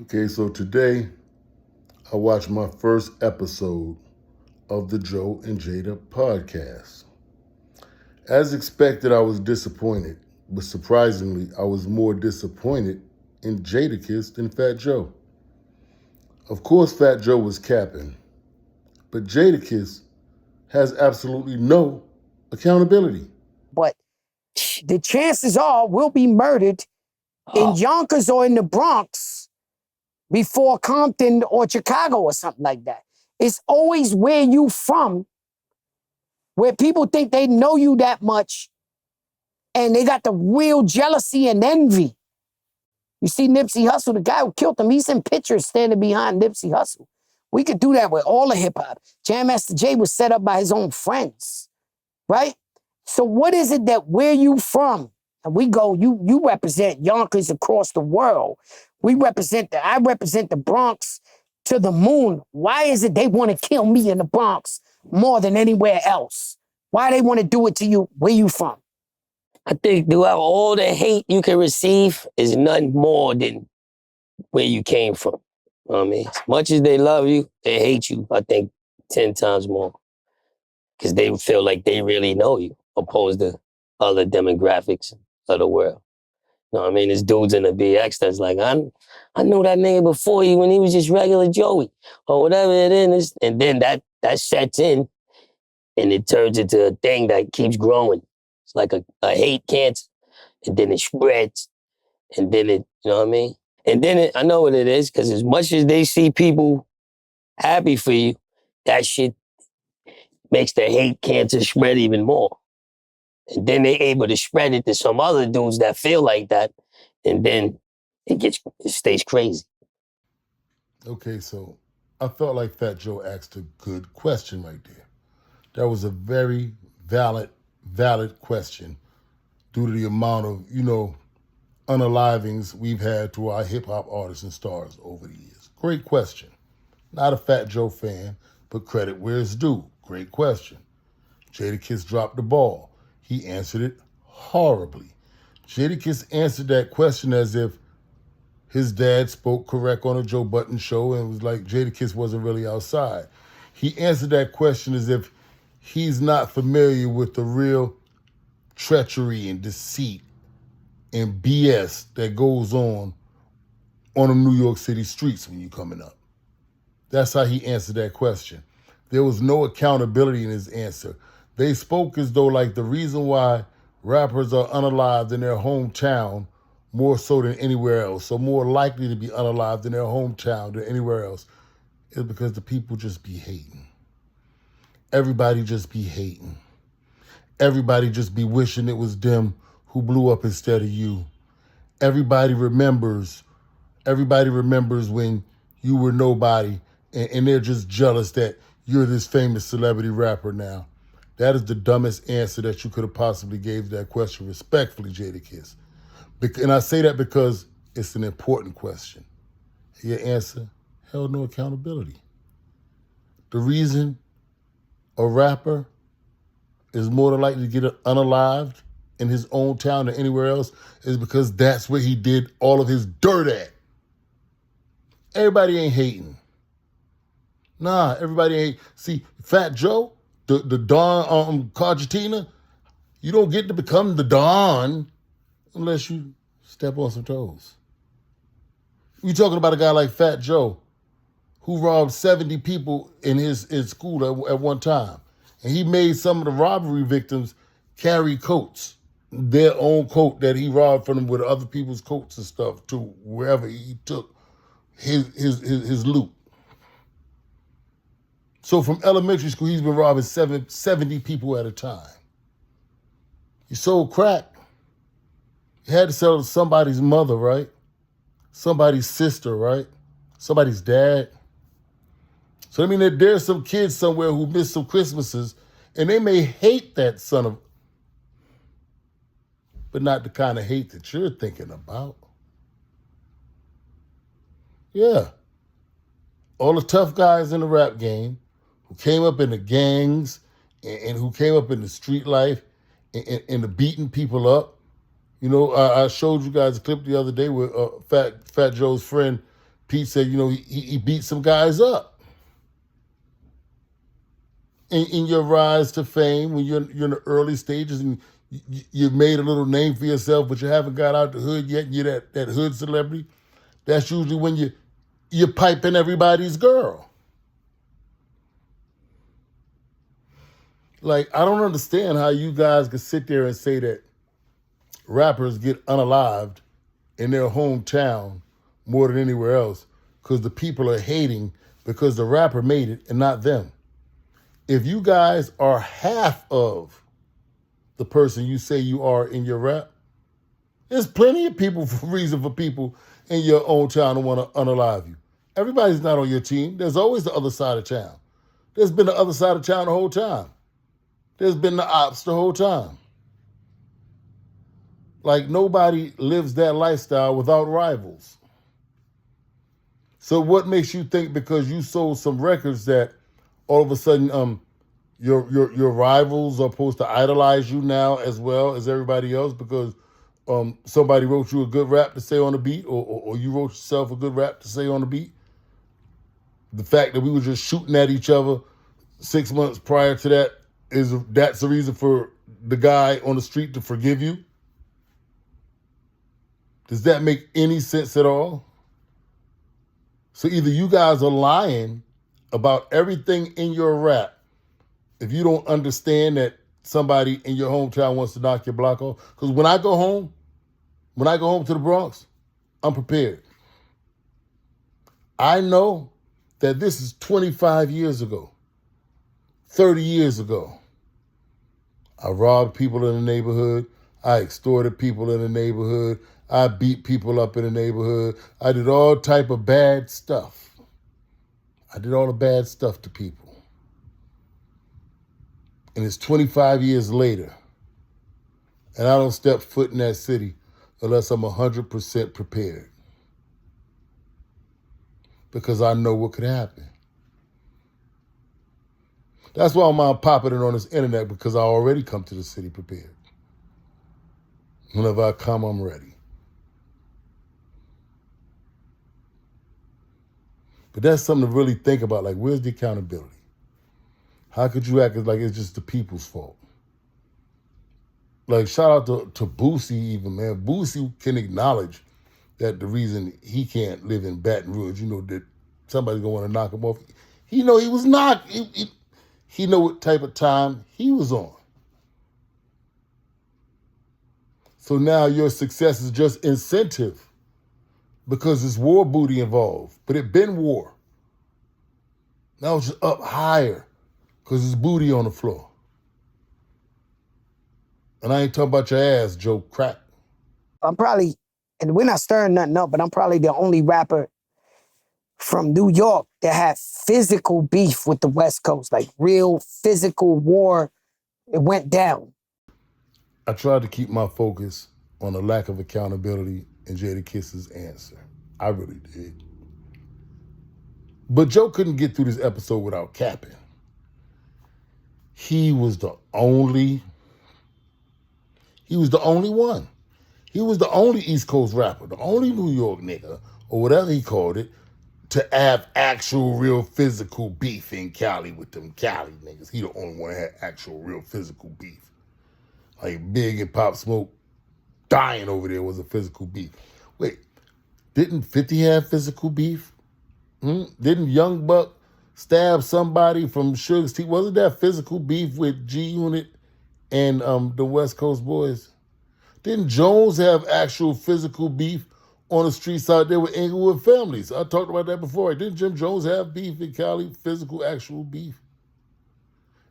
Okay, so today I watched my first episode of the Joe and Jada podcast. As expected, I was disappointed, but surprisingly, I was more disappointed in Jadakiss than Fat Joe. Of course, Fat Joe was capping, but Jadakiss has absolutely no accountability. But the chances are we'll be murdered in Yonkers or in the Bronx before Compton or Chicago or something like that. It's always where you from, where people think they know you that much and they got the real jealousy and envy. You see Nipsey Hussle, the guy who killed him, he's in pictures standing behind Nipsey Hussle. We could do that with all of hip hop. Jam Master Jay was set up by his own friends, right? So what is it that where you from? And we go, you represent Yonkers across the world. I represent the Bronx to the moon. Why is it they want to kill me in the Bronx more than anywhere else? Why they want to do it to you? Where you from? I think throughout all the hate you can receive is nothing more than where you came from. You know what I mean? As much as they love you, they hate you, I think, 10 times more. Because they feel like they really know you, opposed to other demographics of the world. You know what I mean? There's dudes in the BX that's like, I know that nigga before you when he was just regular Joey, or whatever it is. And then that sets in, and it turns into a thing that keeps growing. It's like a hate cancer, and then it spreads, and then you know what I mean? And then I know what it is, because as much as they see people happy for you, that shit makes the hate cancer spread even more. And then they're able to spread it to some other dudes that feel like that, and then it stays crazy. Okay, so I felt like Fat Joe asked a good question right there. That was a very valid question due to the amount of, unalivings we've had to our hip hop artists and stars over the years. Great question. Not a Fat Joe fan, but credit where it's due. Great question. Jadakiss dropped the ball. He answered it horribly. Jadakiss answered that question as if his dad spoke correct on a Joe Button show and it was like Jadakiss wasn't really outside. He answered that question as if he's not familiar with the real treachery and deceit and BS that goes on the New York City streets when you're coming up. That's how he answered that question. There was no accountability in his answer. They spoke as though like the reason why rappers are unalived in their hometown more so than anywhere else, so more likely to be unalived in their hometown than anywhere else, is because the people just be hating. Everybody just be hating. Everybody just be wishing it was them who blew up instead of you. Everybody remembers when you were nobody and they're just jealous that you're this famous celebrity rapper now. That is the dumbest answer that you could have possibly gave to that question, respectfully, Jadakiss. And I say that because it's an important question. Your answer held no accountability. The reason a rapper is more than likely to get unalived in his own town than anywhere else is because that's where he did all of his dirt at. Everybody ain't hating. Nah, everybody ain't. See, Fat Joe, the Don Cargetina, you don't get to become the Don unless you step on some toes. We talking about a guy like Fat Joe who robbed 70 people in his school at one time. And he made some of the robbery victims carry coats, their own coat that he robbed from them with other people's coats and stuff to wherever he took his loot. So from elementary school, he's been robbing 70 people at a time. He sold crack. He had to sell to somebody's mother, right? Somebody's sister, right? Somebody's dad. So I mean, there's some kids somewhere who missed some Christmases, and they may hate that son of, but not the kind of hate that you're thinking about. Yeah. All the tough guys in the rap game who came up in the gangs and who came up in the street life and the beating people up. You know, I showed you guys a clip the other day with Fat Joe's friend Pete said, he beat some guys up. In your rise to fame, when you're in the early stages and you made a little name for yourself, but you haven't got out the hood yet, and you're that hood celebrity, that's usually when you're piping everybody's girl. Like, I don't understand how you guys could sit there and say that rappers get unalived in their hometown more than anywhere else because the people are hating because the rapper made it and not them. If you guys are half of the person you say you are in your rap, there's plenty of reason for people in your own town to want to unalive you. Everybody's not on your team. There's always the other side of town. There's been the other side of town the whole time. There's been the ops the whole time. Like, nobody lives that lifestyle without rivals. So what makes you think because you sold some records that all of a sudden your rivals are supposed to idolize you now as well as everybody else because somebody wrote you a good rap to say on the beat or you wrote yourself a good rap to say on the beat? The fact that we were just shooting at each other 6 months prior to that's the reason for the guy on the street to forgive you? Does that make any sense at all? So either you guys are lying about everything in your rap if you don't understand that somebody in your hometown wants to knock your block off. Because when I go home to the Bronx, I'm prepared. I know that this is 25 years ago, 30 years ago. I robbed people in the neighborhood. I extorted people in the neighborhood. I beat people up in the neighborhood. I did all type of bad stuff. I did all the bad stuff to people. And it's 25 years later, and I don't step foot in that city unless I'm 100% prepared. Because I know what could happen. That's why I'm popping it on this internet, because I already come to the city prepared. Whenever I come, I'm ready. But that's something to really think about. Like, where's the accountability? How could you act like it's just the people's fault? Like, shout out to Boosie even, man. Boosie can acknowledge that the reason he can't live in Baton Rouge, that somebody's going to want to knock him off. He know he was knocked. He know what type of time he was on. So now your success is just incentive because there's war booty involved. But it been war. Now it's just up higher because there's booty on the floor. And I ain't talking about your ass, Joe Crack. I'm probably, and we're not stirring nothing up, but I'm probably the only rapper from New York that had physical beef with the West Coast, like real physical war. It went down. I tried to keep my focus on the lack of accountability in Jadakiss's answer. I really did. But Joe couldn't get through this episode without Cappin. He was the only one. He was the only East Coast rapper, the only New York nigga, or whatever he called it, to have actual real physical beef in Cali with them Cali niggas. He the only one that had actual real physical beef. Like Big and Pop Smoke dying over there was a physical beef. Wait, didn't 50 have physical beef? Didn't Young Buck stab somebody from Sugar's Teeth? Wasn't that physical beef with G-Unit and the West Coast boys? Didn't Jones have actual physical beef on the streets out there with Inglewood families? I talked about that before. Didn't Jim Jones have beef in Cali? Physical, actual beef?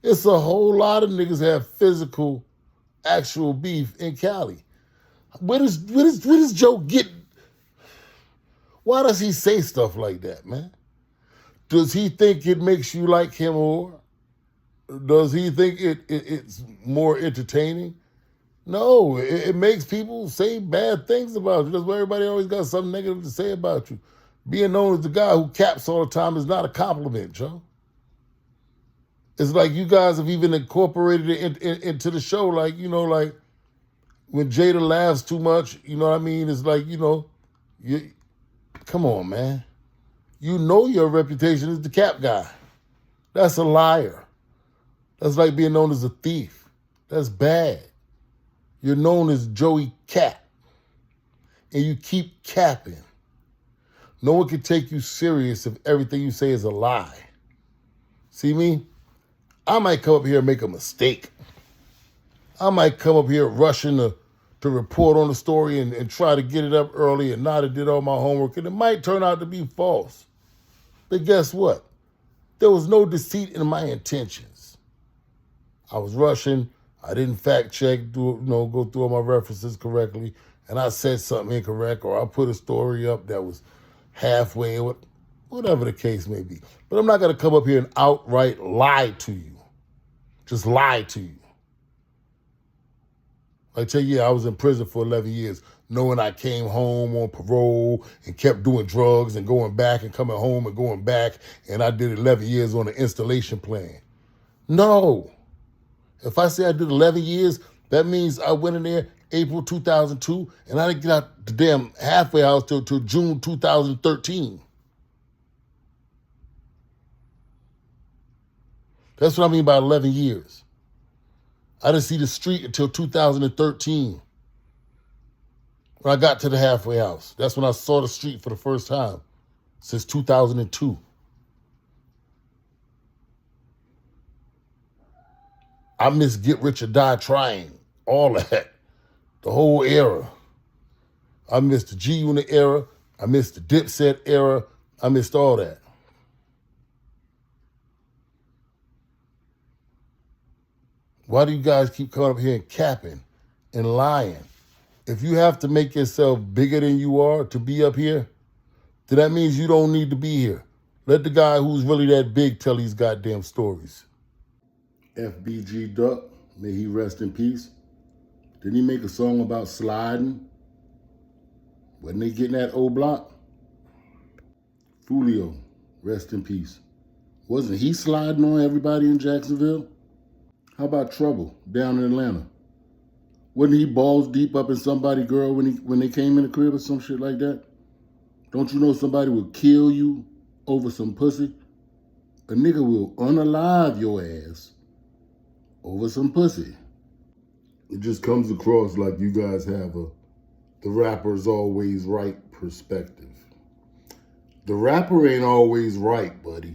It's a whole lot of niggas have physical, actual beef in Cali. Where does Joe get? Why does he say stuff like that, man? Does he think it makes you like him more? Does he think it's more entertaining? No, it makes people say bad things about you. That's why everybody always got something negative to say about you. Being known as the guy who caps all the time is not a compliment, Joe. It's like you guys have even incorporated it into the show, like when Jada laughs too much, you know what I mean? It's like, come on, man. You know your reputation is the cap guy. That's a liar. That's like being known as a thief. That's bad. You're known as Joey Cap. And you keep capping. No one can take you serious if everything you say is a lie. See me? I might come up here and make a mistake. I might come up here rushing to report on the story and try to get it up early and not have did all my homework, and it might turn out to be false. But guess what? There was no deceit in my intentions. I was rushing. I didn't fact check, go through all my references correctly, and I said something incorrect, or I put a story up that was halfway, whatever the case may be. But I'm not going to come up here and outright lie to you. Just lie to you. I tell you, I was in prison for 11 years, knowing I came home on parole and kept doing drugs and going back and coming home and going back, and I did 11 years on an installation plan. No. If I say I did 11 years, that means I went in there April 2002, and I didn't get out the damn halfway house till June 2013. That's what I mean by 11 years. I didn't see the street until 2013 when I got to the halfway house. That's when I saw the street for the first time since 2002. I miss Get Rich or Die Trying, all of that, the whole era. I missed the G-Unit era. I missed the Dipset era. I missed all that. Why do you guys keep coming up here and capping and lying? If you have to make yourself bigger than you are to be up here, then that means you don't need to be here. Let the guy who's really that big tell these goddamn stories. FBG Duck, may he rest in peace. Didn't he make a song about sliding? Wasn't they getting that old block? Fulio, rest in peace. Wasn't he sliding on everybody in Jacksonville? How about Trouble down in Atlanta? Wasn't he balls deep up in somebody's girl when they came in the crib or some shit like that? Don't you know somebody will kill you over some pussy? A nigga will unalive your ass over some pussy. It just comes across like you guys have the rapper's always right perspective. The rapper ain't always right, buddy.